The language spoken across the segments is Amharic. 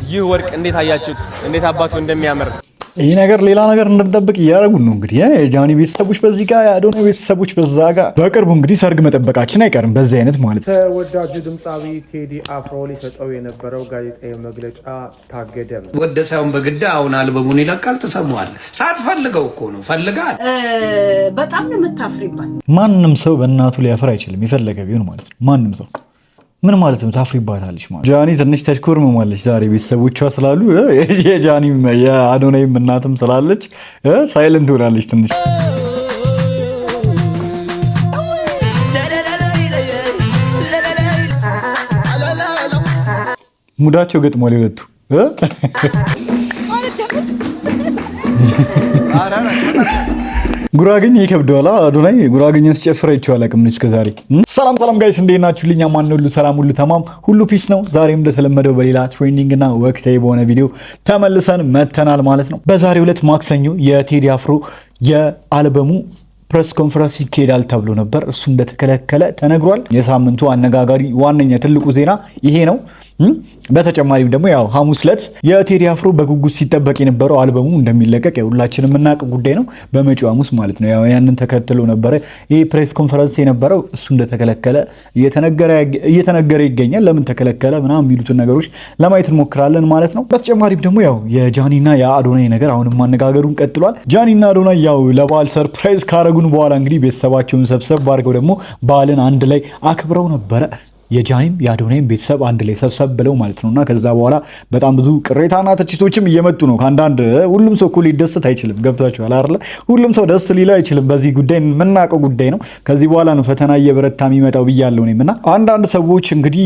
ይህ ወርቅ እንዴት አያችሁት? እንዴት አባቱ እንደሚያምር ይሄ ነገር ሌላ ነገር እንድንጠብቅ እያደረጉን ነው። እንግዲህ የጃኒ ቤተሰቦች በዚህ ጋር የአዶናይ ቤተሰቦች በዛ ጋር በቅርቡ እንግዲህ ሰርግ መጠበቃችን አይቀርም። በዚህ አይነት ማለት ነው። ተወዳጁ ድምፃዊ ቴዲ አፍሮ ሊሰጠው የነበረው ጋዜጣዊ መግለጫ ታገደ። ወደ ሳይሆን በግድ አሁን አልበሙን ይለቃል። ትሰማዋለህ። ሳትፈልገው እኮ ነው ፈልጋል። በጣም ነው የምታፍሪባት። ማንም ሰው በእናቱ ሊያፍር አይችልም፣ የፈለገ ቢሆን ማለት ነው። ማንም ሰው ምን ማለት ነው? ታፍሪባታለች ማለት ጃኒ ትንሽ ተሽኮርመማለች ዛሬ ቤተሰቦቿ ስላሉ የጃኒም የአዶናይም እናትም ስላለች ሳይለንት ሆናለች ትንሽ። ሙዳቸው ገጥሟል የሁለቱ። ጉራግኛ ይከብደዋል። አዶናይ ጉራግኛ ተጨፍራ ይቻላል አቅም ነች ከዛሬ። ሰላም ሰላም ጋይስ እንዴት ናችሁ? ልኛ ማን ሁሉ ሰላም ሁሉ ተማም ሁሉ ፒስ ነው። ዛሬም እንደተለመደው በሌላ ትሬንዲንግ እና ወቅታዊ በሆነ ቪዲዮ ተመልሰን መተናል ማለት ነው። በዛሬው ዕለት ማክሰኞ የቴዲ አፍሮ የአልበሙ ፕሬስ ኮንፈረንስ ይካሄዳል ተብሎ ነበር። እሱ እንደተከለከለ ተነግሯል። የሳምንቱ አነጋጋሪ ዋነኛ ትልቁ ዜና ይሄ ነው። በተጨማሪም ደግሞ ያው ሐሙስ ዕለት የቴዲ አፍሮ በጉጉት ሲጠበቅ የነበረው አልበሙ እንደሚለቀቅ ሁላችንም የምናውቅ ጉዳይ ነው። በመጪው ሐሙስ ማለት ነው። ያው ያንን ተከትሎ ነበረ ይሄ ፕሬስ ኮንፈረንስ የነበረው። እሱ እንደተከለከለ እየተነገረ ይገኛል። ለምን ተከለከለ ምናምን የሚሉትን ነገሮች ለማየት እንሞክራለን ማለት ነው። በተጨማሪም ደግሞ ያው የጃኒና የአዶናይ ነገር አሁንም ማነጋገሩን ቀጥሏል። ጃኒና አዶናይ ያው ለበዓል ሰርፕራይዝ ካረጉን በኋላ እንግዲህ ቤተሰባቸውን ሰብሰብ አድርገው ደግሞ በዓልን አንድ ላይ አክብረው ነበረ። የጃኒም የአዶናይም ቤተሰብ አንድ ላይ ሰብሰብ ብለው ማለት ነውና ከዛ በኋላ በጣም ብዙ ቅሬታና ትችቶችም እየመጡ ነው ከአንዳንድ። ሁሉም ሰው እኮ ሊደሰት አይችልም። ገብቷችኋል አይደል? ሁሉም ሰው ደስ ሊለው አይችልም። በዚህ ጉዳይ የምናውቀው ጉዳይ ነው። ከዚህ በኋላ ነው ፈተና እየበረታ የሚመጣው ብያለሁ እኔም። እና አንዳንድ ሰዎች እንግዲህ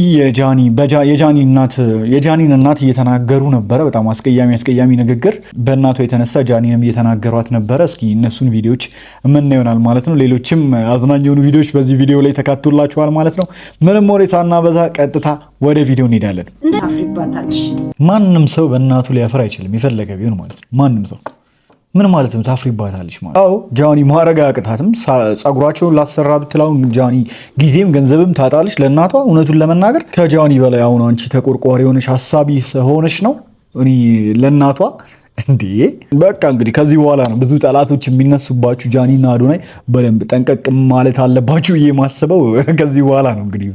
የጃኒን እናት እየተናገሩ ነበረ። በጣም አስቀያሚ ንግግር በእናቷ የተነሳ ጃኒንም እየተናገሯት ነበረ። እስኪ እነሱን ቪዲዮዎች ምን ይሆናል ማለት ነው። ሌሎችም አዝናኝ የሆኑ ቪዲዮዎች በዚህ ቪዲዮ ላይ ተካቶላችኋል ማለት ነው። ምንም ሳና በዛ ቀጥታ ወደ ቪዲዮ እንሄዳለን። ማንም ሰው በእናቱ ሊያፍር አይችልም፣ የፈለገ ቢሆን ማለት ነው። ማንም ሰው ምን ማለት ነው? ታፍሪባታለች ማለት አዎ። ጃኒ ማረጋ አቅታትም ጸጉራቸውን ላሰራ ብትላው ጃኒ ጊዜም ገንዘብም ታጣለች ለእናቷ። እውነቱን ለመናገር ከጃኒ በላይ አሁን አንቺ ተቆርቋሪ ሆነሽ ሀሳቢ ሆነሽ ነው እኔ ለእናቷ እንዴ። በቃ እንግዲህ ከዚህ በኋላ ነው ብዙ ጠላቶች የሚነሱባችሁ። ጃኒና አዶናይ በደንብ ጠንቀቅ ማለት አለባችሁ ብዬ ማስበው ከዚህ በኋላ ነው እንግዲህ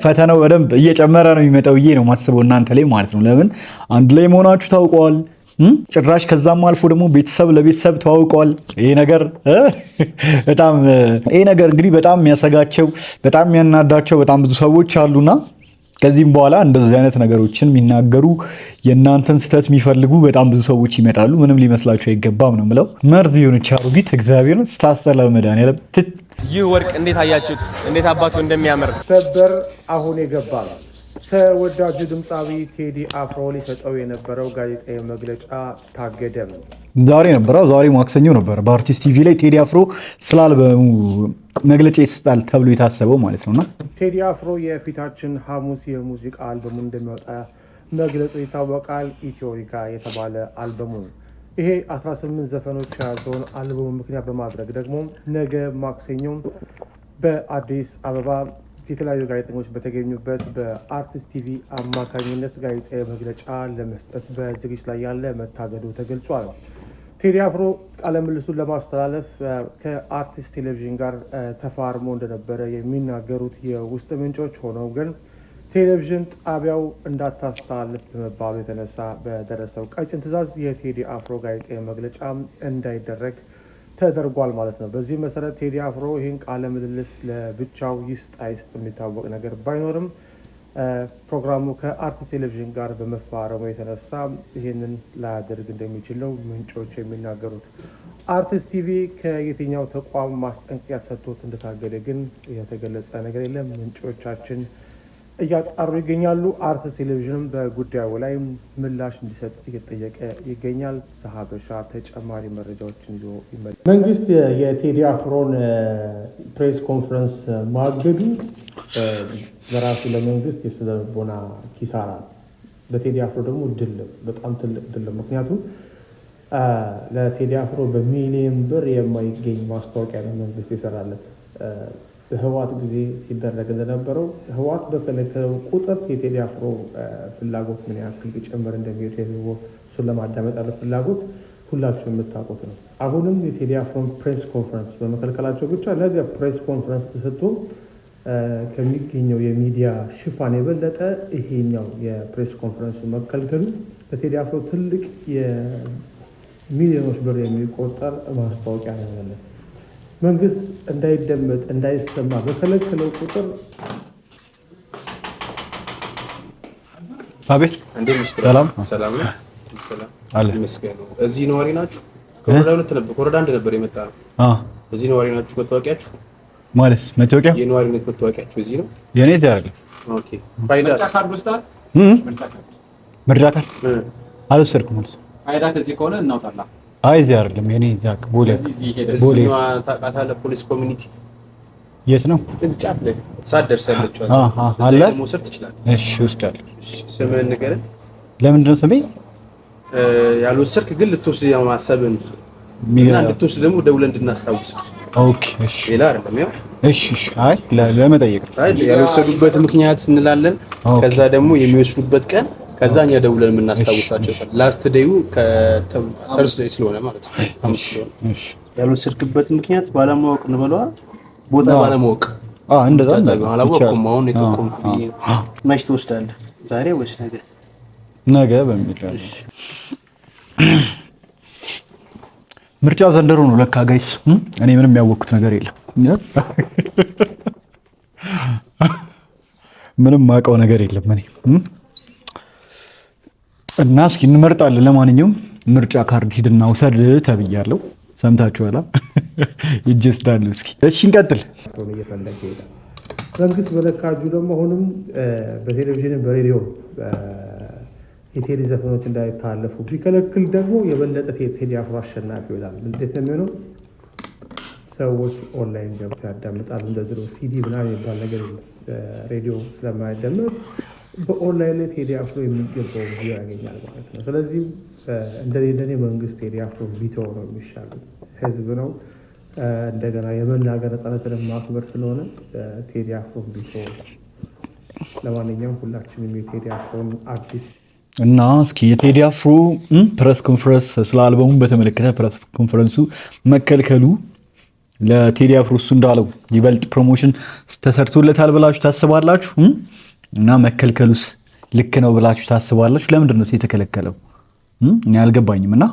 ፈተናው በደንብ እየጨመረ ነው የሚመጣው ብዬ ነው ማስበው እናንተ ላይ ማለት ነው። ለምን አንድ ላይ መሆናችሁ ታውቀዋል። ጭራሽ ከዛም አልፎ ደግሞ ቤተሰብ ለቤተሰብ ተዋውቀዋል። ይሄ ነገር እንግዲህ በጣም የሚያሰጋቸው በጣም የሚያናዳቸው በጣም ብዙ ሰዎች አሉና ከዚህም በኋላ እንደዚህ አይነት ነገሮችን የሚናገሩ የእናንተን ስህተት የሚፈልጉ በጣም ብዙ ሰዎች ይመጣሉ። ምንም ሊመስላችሁ አይገባም ነው የምለው። መርዝ የሆነች አሮጊት እግዚአብሔርን ስታሰላ መድኃኒዓለም። ይህ ወርቅ እንዴት አያችሁት? እንዴት አባቱ እንደሚያምር ሰበር አሁን የገባ ነው። ተወዳጁ ድምፃዊ ቴዲ አፍሮ ሊሰጠው የነበረው ጋዜጣዊ መግለጫ ታገደ። ዛሬ ነበረ። ዛሬ ማክሰኞ ነበረ። በአርቲስት ቲቪ ላይ ቴዲ አፍሮ ስለ አልበሙ መግለጫ ይሰጣል ተብሎ የታሰበው ማለት ነውና ቴዲ አፍሮ የፊታችን ሐሙስ የሙዚቃ አልበሙ እንደሚወጣ መግለጹ ይታወቃል። ኢትዮሪካ የተባለ አልበሙ ይሄ 18 ዘፈኖች የያዘውን አልበሙ ምክንያት በማድረግ ደግሞ ነገ ማክሰኞ በአዲስ አበባ የተለያዩ ጋዜጠኞች በተገኙበት በአርቲስት ቲቪ አማካኝነት ጋዜጣዊ መግለጫ ለመስጠት በዝግጅት ላይ ያለ መታገዱ ተገልጿል። ቴዲ አፍሮ ቃለ ምልልሱን ለማስተላለፍ ከአርቲስት ቴሌቪዥን ጋር ተፋርሞ እንደነበረ የሚናገሩት የውስጥ ምንጮች ሆነው ግን ቴሌቪዥን ጣቢያው እንዳታስተላልፍ በመባሉ የተነሳ በደረሰው ቀጭን ትዕዛዝ የቴዲ አፍሮ ጋዜጣዊ መግለጫ እንዳይደረግ ተደርጓል ማለት ነው። በዚህ መሰረት ቴዲ አፍሮ ይህን ቃለ ምልልስ ለብቻው ይስጥ አይስጥ የሚታወቅ ነገር ባይኖርም ፕሮግራሙ ከአርቲስት ቴሌቪዥን ጋር በመፋረሙ የተነሳ ይህንን ላያደርግ እንደሚችል ነው ምንጮች የሚናገሩት። አርቲስት ቲቪ ከየትኛው ተቋም ማስጠንቀቂያ ሰጥቶት እንደታገደ ግን የተገለጸ ነገር የለም። ምንጮቻችን እያጣሩ ይገኛሉ። አርቲስት ቴሌቪዥንም በጉዳዩ ላይ ምላሽ እንዲሰጥ እየጠየቀ ይገኛል። ሀበሻ ተጨማሪ መረጃዎችን ይዞ ይመለሳል። መንግስት የቴዲ አፍሮን ፕሬስ ኮንፈረንስ ማገዱ በራሱ ለመንግስት የስነ ልቦና ኪሳራ፣ ለቴዲ አፍሮ ደግሞ ድል፣ በጣም ትልቅ ድል። ምክንያቱም ለቴዲ አፍሮ በሚሊዮን ብር የማይገኝ ማስታወቂያ ነው መንግስት የሰራለት። በህወሓት ጊዜ ሲደረግ እንደነበረው ህወሓት በከለከለው ቁጥር የቴዲ አፍሮ ፍላጎት ምን ያክል ሊጨምር እንደሚሄድ ህዝቡ እሱን ለማዳመጥ ያለው ፍላጎት ሁላችሁም የምታውቁት ነው። አሁንም የቴዲ አፍሮን ፕሬስ ኮንፈረንስ በመከልከላቸው ብቻ ነገ ፕሬስ ኮንፈረንስ ተሰጥቶ ከሚገኘው የሚዲያ ሽፋን የበለጠ ይሄኛው የፕሬስ ኮንፈረንስ መከልከሉ ለቴዲ አፍሮ ትልቅ የሚሊዮኖች ብር የሚቆጠር ማስታወቂያ ነው። መንግስት እንዳይደመጥ እንዳይሰማ በከለከለው ቁጥር አቤት ሰላም አለ መስገኑ እዚህ ነዋሪ ናችሁ? ኮረዳ አንድ ነበር የመጣ ነው። እዚህ ነዋሪ ናችሁ? መታወቂያችሁ ማለት መታወቂያ የነዋሪነት መታወቂያችሁ እዚህ ነው? የኔ ታርግ ኦኬ። ፋይዳ ምርጫ ካርድ አልወሰድኩም ማለት ፋይዳ ከዚህ ከሆነ እናውጣላ። አይ እዚህ አይደለም የኔ ዛክ ቦሌ ታውቃታለህ? ፖሊስ ኮሚኒቲ የት ነው? ጫፍ ላይ ሳትደርስ ያለችው አለ መውሰድ ትችላለህ። እሺ ወስዳለሁ። ስምህን ንገረን። ለምንድን ነው ስሜ ያልወሰድክ ግን ልትወስድ ማሰብን እና እንድትወስድ ደግሞ ደውለን እንድናስታውስ። ኦኬ እሺ። ሌላ አይደለም ያው እሺ እሺ። አይ ለመጠየቅ ያልወሰዱበት ምክንያት እንላለን። ከዛ ደግሞ የሚወስዱበት ቀን ከዛኛ ደውለን የምናስታውሳቸው ላስት ዴዩ ከተርስዴይ ስለሆነ ማለት ነው። አምስት ስለሆነ እሺ። ያልወሰድክበት ምክንያት ባለማወቅ እንበለዋ ቦታ ባለማወቅ እንደዛ አላወቅኩም። አሁን የተቆምኩኝ መች ትወስዳለህ? ዛሬ ወይስ ነገ? ነገ በሚል ምርጫ ዘንድሮ ነው ለካ ጋይስ። እኔ ምንም ያወቅኩት ነገር የለም። ምንም ማውቀው ነገር የለም እኔ እና እስኪ እንመርጣለን። ለማንኛውም ምርጫ ካርድ ሂድና ውሰድ ተብያለሁ። ሰምታችኋላ? ይጀስዳሉ። እስኪ እሺ እንቀጥል። መንግስት በለካጁ ደግሞ አሁንም በቴሌቪዥን በሬዲዮ የቴዲ ዘፈኖች እንዳይታለፉ ቢከለክል ደግሞ የበለጠ ቴዲ አፍሮ አሸናፊ ይሆናል። እንዴት ነው የሚሆነው? ሰዎች ኦንላይን ገብተው ያዳምጣሉ። እንደዚህ ነው ሲዲ ምናምን የሚባል ነገር ሬዲዮ ስለማያዳምጥ በኦንላይን ላይ ቴዲ አፍሮ የሚገባው ቪዲዮ ያገኛል ማለት ነው። ስለዚህ እንደኔ መንግስት ቴዲ አፍሮ ቢተው ነው የሚሻለው። ህዝብ ነው እንደገና የመናገር ነፃነትን ማክበር ስለሆነ ቴዲ አፍሮ ቢተው። ለማንኛውም ሁላችንም የቴዲ አፍሮን አዲስ እና እስኪ የቴዲ አፍሮ ፕሬስ ኮንፈረንስ ስለ አልበሙን በተመለከተ ፕሬስ ኮንፈረንሱ መከልከሉ ለቴዲ አፍሮ እሱ እንዳለው ይበልጥ ፕሮሞሽን ተሰርቶለታል ብላችሁ ታስባላችሁ? እና መከልከሉስ ልክ ነው ብላችሁ ታስባላችሁ? ለምንድን ነው የተከለከለው? እኔ አልገባኝም። እና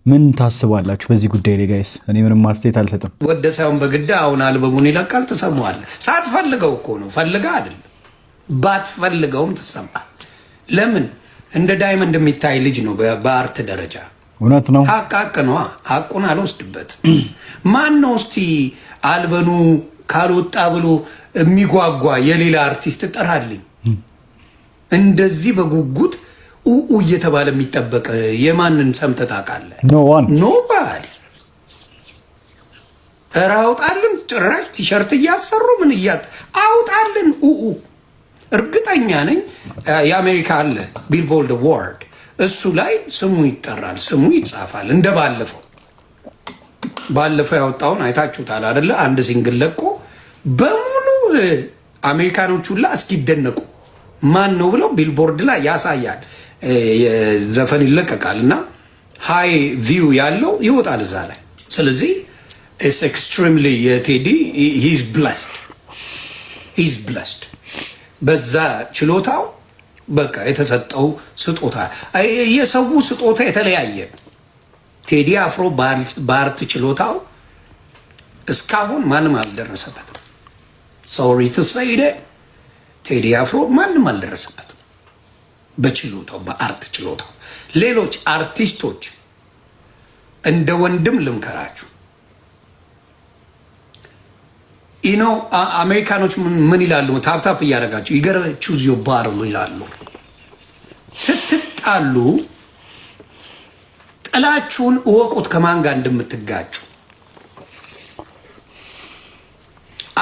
ምን ታስባላችሁ በዚህ ጉዳይ ላይ ጋይስ? እኔ ምንም ማስተያየት አልሰጥም። ወደ ሳይሆን በግድ አሁን አልበሙን ይለቃል። ትሰማዋለህ። ሳትፈልገው እኮ ነው። ፈልጋ አይደለም፣ ባትፈልገውም ትሰማል። ለምን እንደ ዳይመንድ የሚታይ ልጅ ነው በአርት ደረጃ። እውነት ነው። ሀቅ ነው። ሀቁን አልወስድበትም። ማን ነው እስቲ አልበኑ ካልወጣ ብሎ የሚጓጓ የሌላ አርቲስት ጠራልኝ። እንደዚህ በጉጉት ኡኡ እየተባለ የሚጠበቅ የማንን ሰምተህ ታውቃለህ? ኖ ባል ኧረ አውጣልን። ጭራሽ ቲሸርት እያሰሩ ምን አውጣልን ኡኡ። እርግጠኛ ነኝ የአሜሪካ አለ ቢልቦርድ ዋርድ፣ እሱ ላይ ስሙ ይጠራል፣ ስሙ ይጻፋል። እንደ ባለፈው ያወጣውን አይታችሁታል አይደለ? አንድ ሲንግል ለቆ በሙሉ አሜሪካኖች ሁላ እስኪደነቁ ማን ነው ብለው ቢልቦርድ ላይ ያሳያል። ዘፈን ይለቀቃል እና ሃይ ቪው ያለው ይወጣል እዛ ላይ። ስለዚህ ኢትስ ኤክስትሪምሊ የቴዲ ሂዝ ብለስድ በዛ ችሎታው በቃ የተሰጠው ስጦታ። የሰው ስጦታ የተለያየ። ቴዲ አፍሮ በአርት ችሎታው እስካሁን ማንም አልደረሰበትም። ሶሪ ቱ ሴይ ቴዲ አፍሮ ማንም አልደረሰበትም በችሎታው፣ በአርት ችሎታው። ሌሎች አርቲስቶች እንደ ወንድም ልምከራችሁ። ኢኖ አሜሪካኖች ምን ይላሉ? ታፕታፕ እያደረጋችሁ ይገር ቹዝ ዮር ባትል ይላሉ። ስትጣሉ ጥላችሁን እወቁት ከማን ጋር እንደምትጋጩ።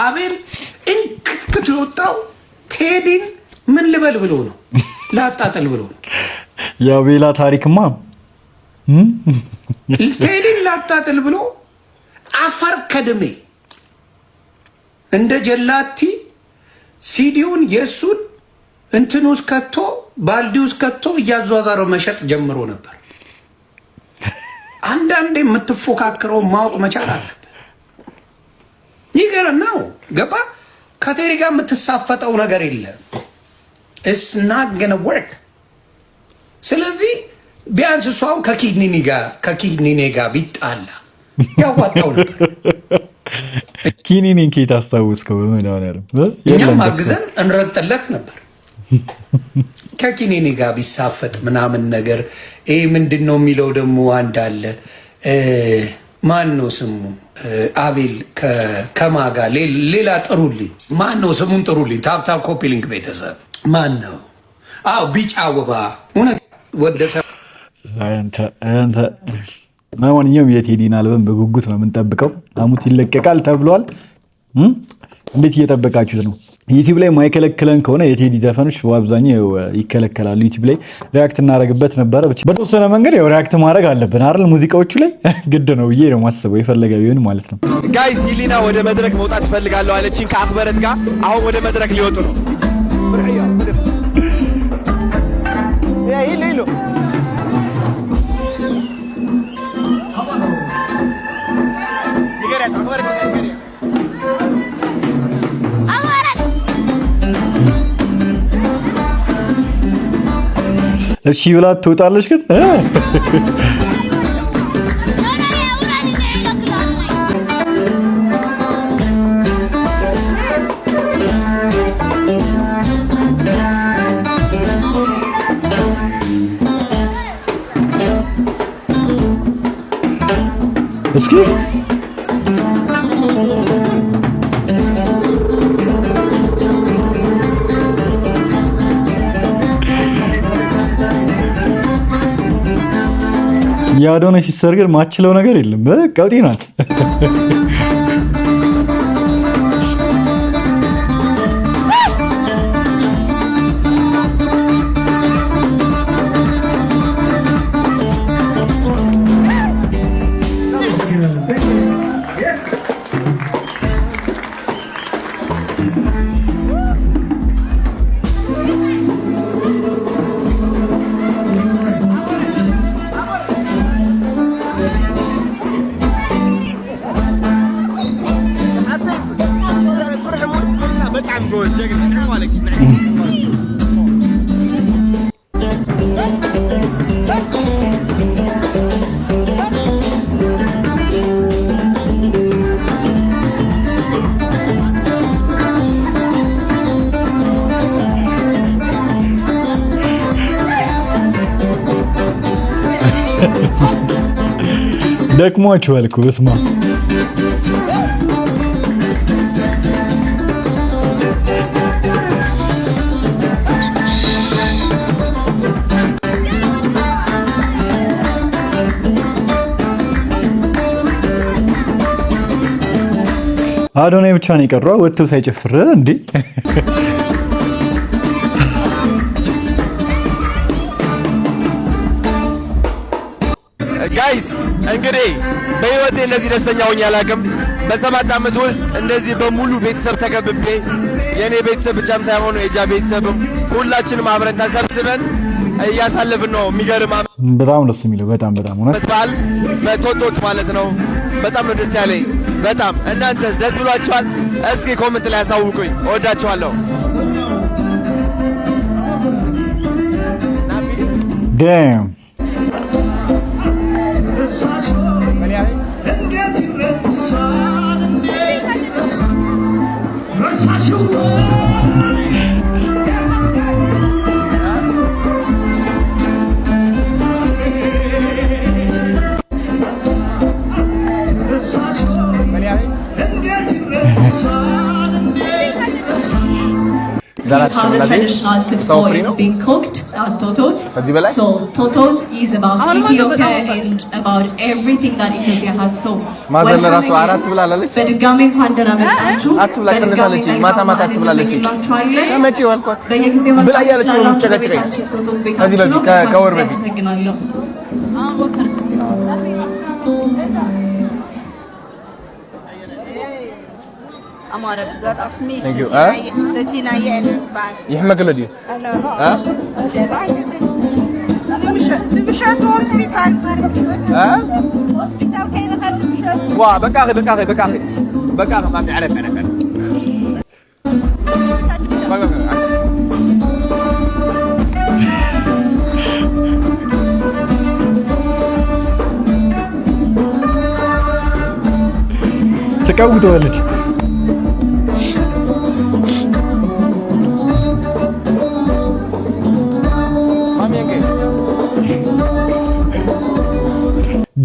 አቤል እንክትክት የወጣው ቴዲን ምን ልበል ብሎ ነው፣ ላጣጥል ብሎ ነው። የአቤላ ታሪክማ ቴዲን ላጣጥል ብሎ አፈር ከድሜ እንደ ጀላቲ ሲዲውን የሱን እንትኑስ ከቶ ባልዲውስ ከቶ እያዟዟረው መሸጥ ጀምሮ ነበር። አንዳንዴ የምትፎካከረው ማወቅ መቻል አለብህ። ይገርም ነው ገባ። ከቴሪ ጋር የምትሳፈጠው ነገር የለም። it's not gonna work። ስለዚህ ቢያንስ እሷው ከኪኒኒ ጋር ቢጣላ ያዋጣው ነበር። ኪኒኒን ከየት አስታውስከው? በመድኃኒዓለም እኛም አግዘን እንረጥለት ነበር። ከኪኒኒ ጋር ቢሳፈጥ ምናምን ነገር ይሄ ምንድን ነው የሚለው ደግሞ አንድ አለ። ማን ነው ስሙ? አቤል ከማጋ ሌላ ጥሩልኝ። ማን ነው ስሙን ጥሩልኝ። ታፕታፕ ኮፒ ሊንክ ቤተሰብ ማን ነው? አዎ ቢጫ አበባ እውነት ወደሰ አንተ ማንኛውም የቴዲን አልበም በጉጉት ነው የምንጠብቀው። ሐሙስ ይለቀቃል ተብሏል። እንዴት እየጠበቃችሁት ነው? ዩቲዩብ ላይ ማይከለክለን ከሆነ የቴዲ ዘፈኖች በአብዛኛው ይከለከላሉ። ዩቲዩብ ላይ ሪያክት እናደርግበት ነበረ። በተወሰነ መንገድ ያው ሪያክት ማድረግ አለብን አይደል? ሙዚቃዎቹ ላይ ግድ ነው ብዬ ነው ማስበው፣ የፈለገ ቢሆን ማለት ነው። ጋይስ ሂሊና ወደ መድረክ መውጣት እፈልጋለሁ አለችኝ ከአክበረት ጋር። አሁን ወደ መድረክ ሊወጡ ነው። እሺ ብላ ትወጣለች ግን እስኪ ያዶነሽ ሲሰርግር ማችለው ነገር የለም። ቀውጢ ናት። ደክሟችኋል እኮ በስመ አብ። አዶናይ ብቻ ነው የቀረው ወጥተው ሳይጨፍር እንዴ? ጋይስ እንግዲህ በህይወቴ እንደዚህ ደስተኛ ሆኜ አላውቅም። በ7 ዓመት ውስጥ እንደዚህ በሙሉ ቤተሰብ ተከብቤ የኔ ቤተሰብ ብቻም ሳይሆኑ የጃ ቤተሰብም ሁላችንም አብረን ተሰብስበን እያሳለፍን ነው። የሚገርም በጣም ደስ የሚለው በጣም እውነት በዓል በቶቶት ማለት ነው። በጣም ነው ደስ ያለኝ። በጣም እናንተስ ደስ ብሏችኋል? እስኪ ኮሜንት ላይ አሳውቁኝ። እወዳችኋለሁ። ዳም How the traditional kitfo is being cooked at Totot. So Totot is about Ethiopia and about everything that Ethiopia has. So በድጋሚ እንኳን ደህና መጣችሁ። በድጋሚ በየጊዜው መጣችሁ ቤታችን ቶቶት ቤታችን ነው። አመሰግናለሁ። أمارة اسمي ستينا ينبال يحمك لدي ها مشات هوسبيتال ها هوسبيتال كاين هاد مشات وا بكاخي ما تعرف انا ተቃውተዋለች።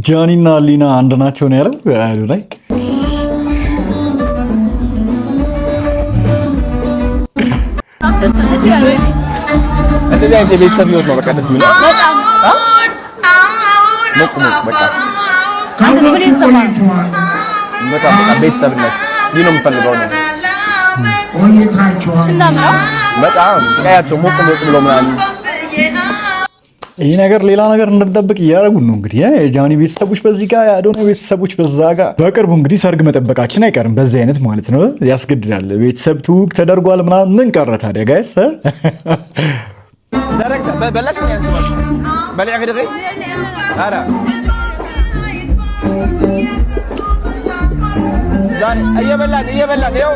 ጃኒና ሊና አንድ ናቸው ነው ያለው አይደል ላይ እንደዚህ አይነት ቤተሰብ ህይወት ነው በቃ ደስ የሚለው በቃ ምን ይሰማል? በቃ ቤተሰብነት ይህ ነው የምፈልገው ነው በጣም ቀያቸው ሞቅ ብሎ ምናምን ይህ ነገር ሌላ ነገር እንድንጠብቅ እያደረጉን ነው። እንግዲህ የጃኒ ቤተሰቦች በዚህ ጋር የአዶናይ ቤተሰቦች በዛ ጋር በቅርቡ እንግዲህ ሰርግ መጠበቃችን አይቀርም። በዚህ አይነት ማለት ነው ያስገድዳል። ቤተሰብ ትውውቅ ተደርጓል ምናምን ምን ቀረ ታዲያ ጋይስ? በላሽ በላ ገደገ አራ ዛሬ እየበላን ይኸው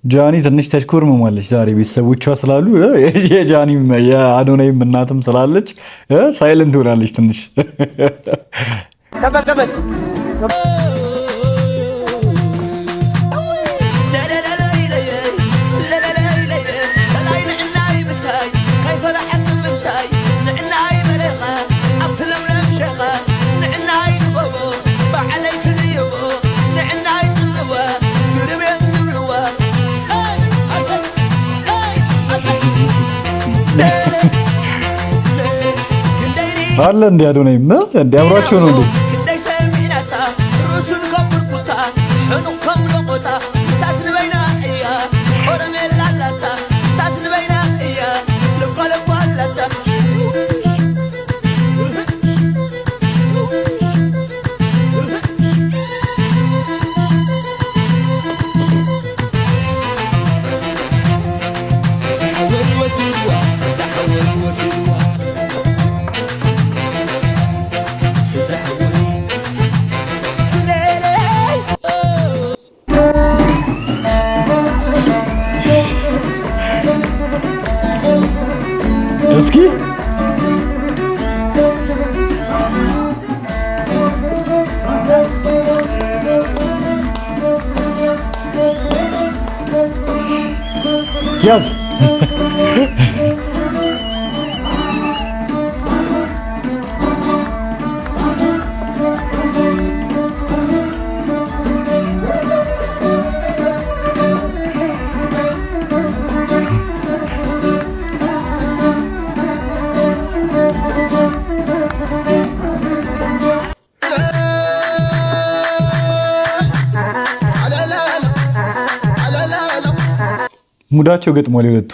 ጃኒ ትንሽ ተሽኮርመማለች ዛሬ ቤተሰቦቿ ስላሉ የጃኒም የአዶናይም እናትም ስላለች ሳይለንት ሆናለች ትንሽ አለ እንደ አዶናይም እንደ አብሯቸው ነው እንዴ እስኪ ያዝ ሙዳቸው ገጥሟል የሁለቱ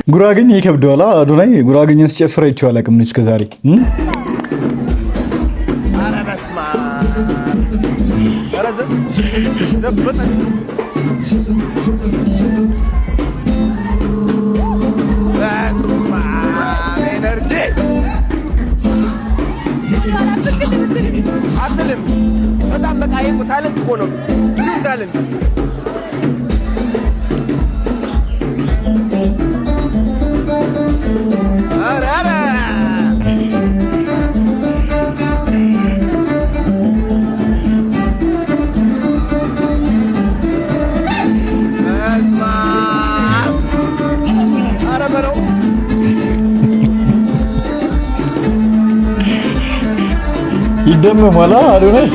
ጉራግኝ ይከብደዋል። አዶናይ ጉራግኝን ሲጨፍር አይቼው አላውቅም እስከ ዛሬ። ኧረ በስመ አብ ኤነርጂ አትልም። በጣም በቃ ይሄ ታለንት እኮ ነው ታለንት ተደምሟል አዶናይ።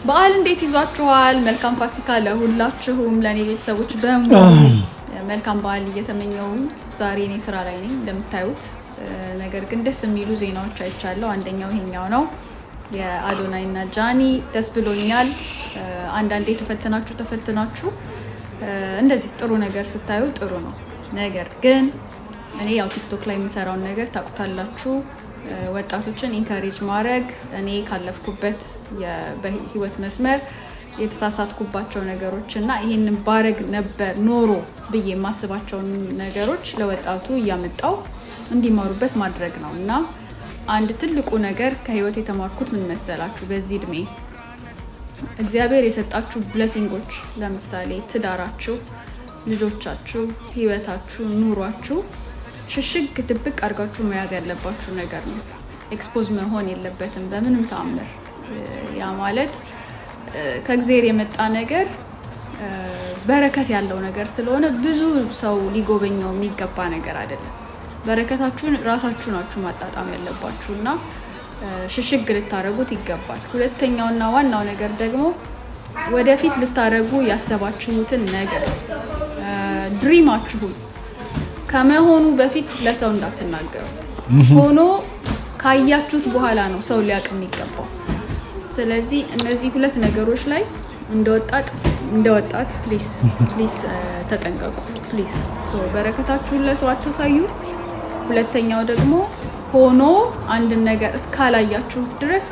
በዓል እንዴት ይዟችኋል? መልካም ፋሲካ ለሁላችሁም፣ ለኔ ቤተሰቦች በሙሉ መልካም በዓል እየተመኘው ዛሬ እኔ ስራ ላይ ነኝ እንደምታዩት። ነገር ግን ደስ የሚሉ ዜናዎች አይቻለሁ። አንደኛው ይሄኛው ነው፣ የአዶናይ እና ጃኒ ደስ ብሎኛል። አንዳንዴ ተፈትናችሁ እንደዚህ ጥሩ ነገር ስታዩ ጥሩ ነው። ነገር ግን እኔ ያው ቲክቶክ ላይ የሚሰራውን ነገር ታውቁታላችሁ። ወጣቶችን ኢንካሬጅ ማድረግ እኔ ካለፍኩበት በህይወት መስመር የተሳሳትኩባቸው ነገሮች እና ይሄንን ባረግ ነበር ኖሮ ብዬ የማስባቸውን ነገሮች ለወጣቱ እያመጣው እንዲማሩበት ማድረግ ነው። እና አንድ ትልቁ ነገር ከህይወት የተማርኩት ምን መሰላችሁ? በዚህ እድሜ እግዚአብሔር የሰጣችሁ ብሌሲንጎች፣ ለምሳሌ ትዳራችሁ፣ ልጆቻችሁ፣ ህይወታችሁ፣ ኑሯችሁ ሽሽግ ድብቅ አድርጋችሁ መያዝ ያለባችሁ ነገር ነው። ኤክስፖዝ መሆን የለበትም በምንም ተአምር። ያ ማለት ከእግዚአብሔር የመጣ ነገር በረከት ያለው ነገር ስለሆነ ብዙ ሰው ሊጎበኘው የሚገባ ነገር አይደለም። በረከታችሁን ራሳችሁ ናችሁ ማጣጣም ያለባችሁ እና ሽሽግ ልታረጉት ይገባል። ሁለተኛውና ዋናው ነገር ደግሞ ወደፊት ልታረጉ ያሰባችሁትን ነገር ድሪማችሁን ከመሆኑ በፊት ለሰው እንዳትናገሩ። ሆኖ ካያችሁት በኋላ ነው ሰው ሊያውቅ የሚገባው። ስለዚህ እነዚህ ሁለት ነገሮች ላይ እንደወጣት ፕሊስ ተጠንቀቁ። ፕሊስ በረከታችሁን ለሰው አታሳዩ። ሁለተኛው ደግሞ ሆኖ አንድን ነገር እስካላያችሁት ድረስ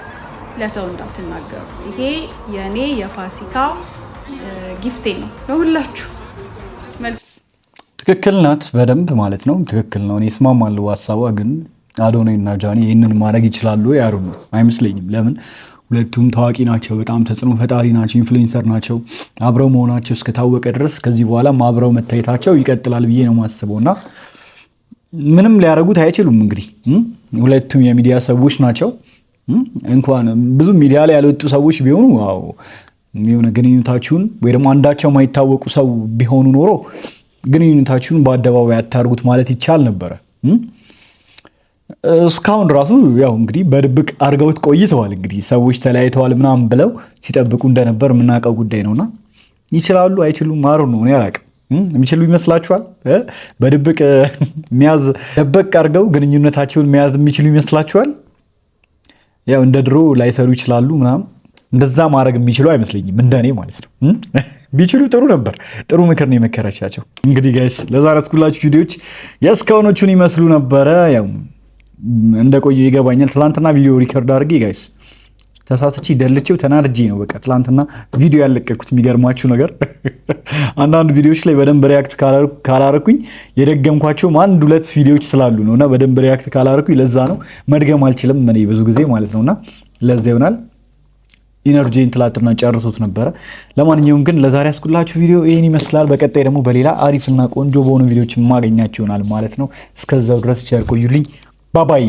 ለሰው እንዳትናገሩ። ይሄ የኔ የፋሲካ ጊፍቴ ነው ለሁላችሁ። ትክክል ናት፣ በደንብ ማለት ነው። ትክክል ነው። እኔ እስማማለሁ ሀሳቧ። ግን አዶናይ እና ጃኒ ይህንን ማድረግ ይችላሉ? ያሩ ነው አይመስለኝም። ለምን? ሁለቱም ታዋቂ ናቸው፣ በጣም ተጽዕኖ ፈጣሪ ናቸው፣ ኢንፍሉዌንሰር ናቸው። አብረው መሆናቸው እስከታወቀ ድረስ ከዚህ በኋላ አብረው መታየታቸው ይቀጥላል ብዬ ነው የማስበው እና ምንም ሊያደርጉት አይችሉም። እንግዲህ ሁለቱም የሚዲያ ሰዎች ናቸው። እንኳን ብዙ ሚዲያ ላይ ያልወጡ ሰዎች ቢሆኑ የሆነ ግንኙነታችሁን ወይ ደግሞ አንዳቸው ማይታወቁ ሰው ቢሆኑ ኖሮ ግንኙነታችሁን በአደባባይ አታርጉት ማለት ይቻል ነበረ። እስካሁን ራሱ ያው እንግዲህ በድብቅ አድርገውት ቆይተዋል። እንግዲህ ሰዎች ተለያይተዋል ምናምን ብለው ሲጠብቁ እንደነበር የምናውቀው ጉዳይ ነውና ይችላሉ አይችሉም ማሩ ነው እኔ አላውቅም። የሚችሉ ይመስላችኋል? በድብቅ መያዝ ደበቅ አድርገው ግንኙነታቸውን መያዝ የሚችሉ ይመስላችኋል? ያው እንደ ድሮ ላይሰሩ ይችላሉ ምናምን፣ እንደዛ ማድረግ የሚችሉ አይመስለኝም እንደኔ ማለት ነው። ቢችሉ ጥሩ ነበር። ጥሩ ምክር ነው የመከረቻቸው። እንግዲህ ጋይስ ለዛሬ ያስኩላችሁ ቪዲዮዎች የእስካሁኖቹን ይመስሉ ነበረ። ያው እንደቆየ ይገባኛል። ትላንትና ቪዲዮ ሪከርድ አድርጌ ጋይስ ተሳስቼ ደልቼው ተናድጄ ነው በቃ ትላንትና ቪዲዮ ያለቀኩት። የሚገርማችሁ ነገር አንዳንድ ቪዲዮዎች ላይ በደንብ ሪያክት ካላረኩኝ የደገምኳቸው አንድ ሁለት ቪዲዮዎች ስላሉ ነውና በደንብ ሪያክት ካላረኩኝ ለዛ ነው መድገም አልችልም እኔ ብዙ ጊዜ ማለት ነውና ለዛ ይሆናል ኢነርጂን ትላንትና ጨርሶት ነበረ። ለማንኛውም ግን ለዛሬ ያስኩላችሁ ቪዲዮ ይሄን ይመስላል። በቀጣይ ደግሞ በሌላ አሪፍና ቆንጆ በሆኑ ቪዲዮዎች ማገኛችሁ ይሆናል ማለት ነው። እስከዛው ድረስ ቸር ቆዩልኝ። ባባይ